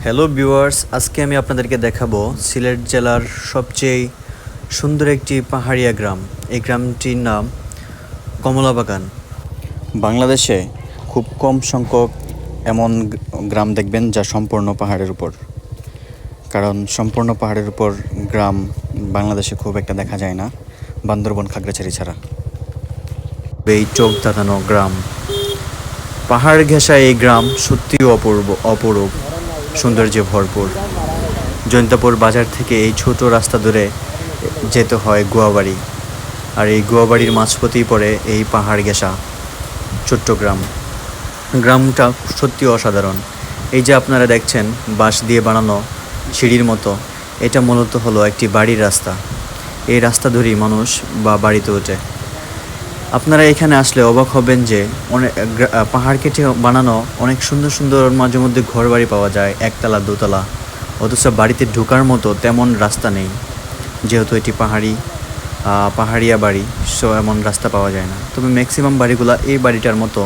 Hello viewers, আজকে আমি আপনাদেরকে দেখাবো সিলেট জেলার সবচেয়ে সুন্দর একটি পাহাড়িয়া গ্রাম। এই গ্রামটির নাম কমলাবাগান। বাংলাদেশে খুব কম সংখ্যক এমন গ্রাম দেখবেন যা সম্পূর্ণ পাহাড়ের উপর, কারণ সম্পূর্ণ পাহাড়ের উপর গ্রাম বাংলাদেশে খুব একটা দেখা যায় না, বান্দরবন খাগড়াছড়ি ছাড়া। এই চোখ ধাঁধানো গ্রাম, পাহাড় ঘেঁষা এই গ্রাম সত্যিই অপরূপ সৌন্দর্যে ভরপুর। জৈন্তাপুর বাজার থেকে এই ছোট রাস্তা ধরে যেতে হয় গুয়াবাড়ি, আর এই গুয়াবাড়ির মাঝপথেই পড়ে এই পাহাড় ঘেঁষা ছোট্ট গ্রাম। গ্রামটা সত্যি অসাধারণ। এই যে আপনারা দেখছেন বাঁশ দিয়ে বানানো সিঁড়ির মতো, এটা মূলত হলো একটি বাড়ির রাস্তা। এই রাস্তা ধরেই মানুষ বা বাড়িতে ওঠে। আপনারা এখানে আসলে অবাক হবেন যে অনেক পাহাড় কেটে বানানো অনেক সুন্দর সুন্দর মাঝে মধ্যে ঘর বাড়ি পাওয়া যায়, একতলা দোতলা, অথচ বাড়িতে ঢোকার মতো তেমন রাস্তা নেই। যেহেতু এটি পাহাড়িয়া বাড়ি, সো এমন রাস্তা পাওয়া যায় না। তবে ম্যাক্সিমাম বাড়িগুলো এই বাড়িটার মতো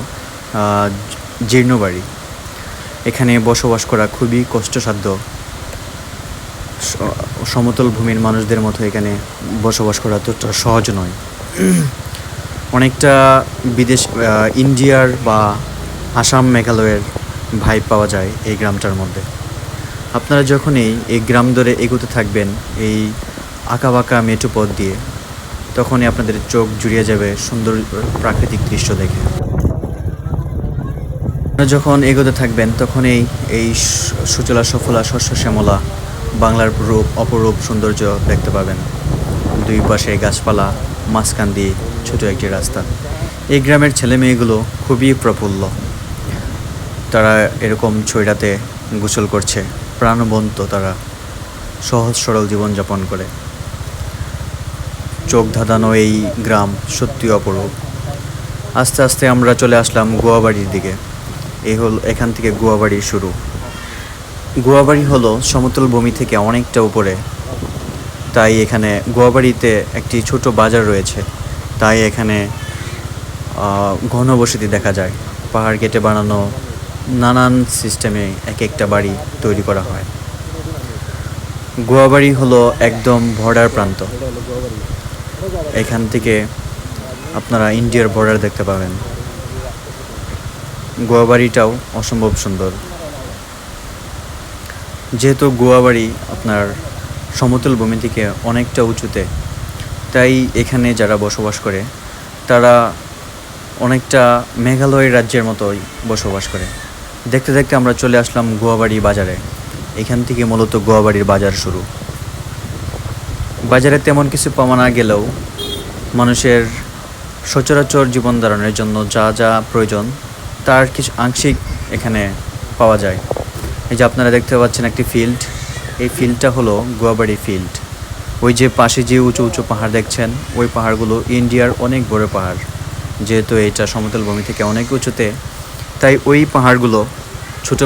জীর্ণ বাড়ি। এখানে বসবাস করা খুবই কষ্টসাধ্য। সমতল ভূমির মানুষদের মতো এখানে বসবাস করা ততটা সহজ নয়। অনেকটা বিদেশ, ইন্ডিয়ার বা আসাম মেঘালয়ের ভাইব পাওয়া যায় এই গ্রামটার মধ্যে। আপনারা যখনই এই গ্রাম ধরে এগোতে থাকবেন এই আঁকাবাঁকা মেঠো পথ দিয়ে, তখনই আপনাদের চোখ জুড়িয়ে যাবে সুন্দর প্রাকৃতিক দৃশ্য দেখে। আপনারা যখন এগোতে থাকবেন তখনই এই সুজলা সফলা শস্য শ্যামলা বাংলার অপরূপ সৌন্দর্য দেখতে পাবেন। দুই পাশে গাছপালা, মাঝখান দিয়ে ছোট একটি রাস্তা। এই গ্রামের ছেলে মেয়েগুলো খুবই প্রফুল্ল। তারা এরকম ছয়টাতে গোসল করছে, প্রাণবন্ত, তারা সহজ সরল জীবনযাপন করে। চোখ ধাঁধানো এই গ্রাম সত্যি অপরূপ। আস্তে আস্তে আমরা চলে আসলাম গুয়াবাড়ির দিকে। এখান থেকে গুয়াবাড়ি শুরু। গুয়াবাড়ি হলো সমতল ভূমি থেকে অনেকটা উপরে, তাই এখানে গুয়াবাড়িতে একটি ছোট বাজার রয়েছে, তাই এখানে ঘনবসতি দেখা যায়। পাহাড় কেটে বানানো নানান সিস্টেমে এক একটা বাড়ি তৈরি করা হয়। গুয়াবাড়ি হলো একদম বর্ডার প্রান্ত। এখান থেকে আপনারা ইন্ডিয়ার বর্ডার দেখতে পাবেন। গুয়াবাড়িটাও অসম্ভব সুন্দর। যেহেতু গুয়াবাড়ি আপনার সমতল ভূমি থেকে অনেকটা উঁচুতে, তাই এখানে যারা বসবাস করে তারা অনেকটা মেঘালয় রাজ্যের মতোই বসবাস করে। দেখতে দেখতে আমরা চলে আসলাম গুয়াবাড়ি বাজারে। এখান থেকে মূলত গুয়াবাড়ির বাজার শুরু। বাজারে তেমন কিছু পাওয়া না গেলেও মানুষের সচরাচর জীবন ধারণের জন্য যা যা প্রয়োজন তার কিছু আংশিক এখানে পাওয়া যায়। এই যে আপনারা দেখতে পাচ্ছেন একটি ফিল্ড, এই ফিল্ডটা হলো গুয়াবাড়ি ফিল্ড। ওই যে পাশে যে উঁচু উঁচু পাহাড় দেখছেন, ওই পাহাড়গুলো ইন্ডিয়ার অনেক বড় পাহাড়। যেহেতু এটা সমতল ভূমি থেকে অনেক উঁচুতে, তাই ওই পাহাড়গুলো ছোটো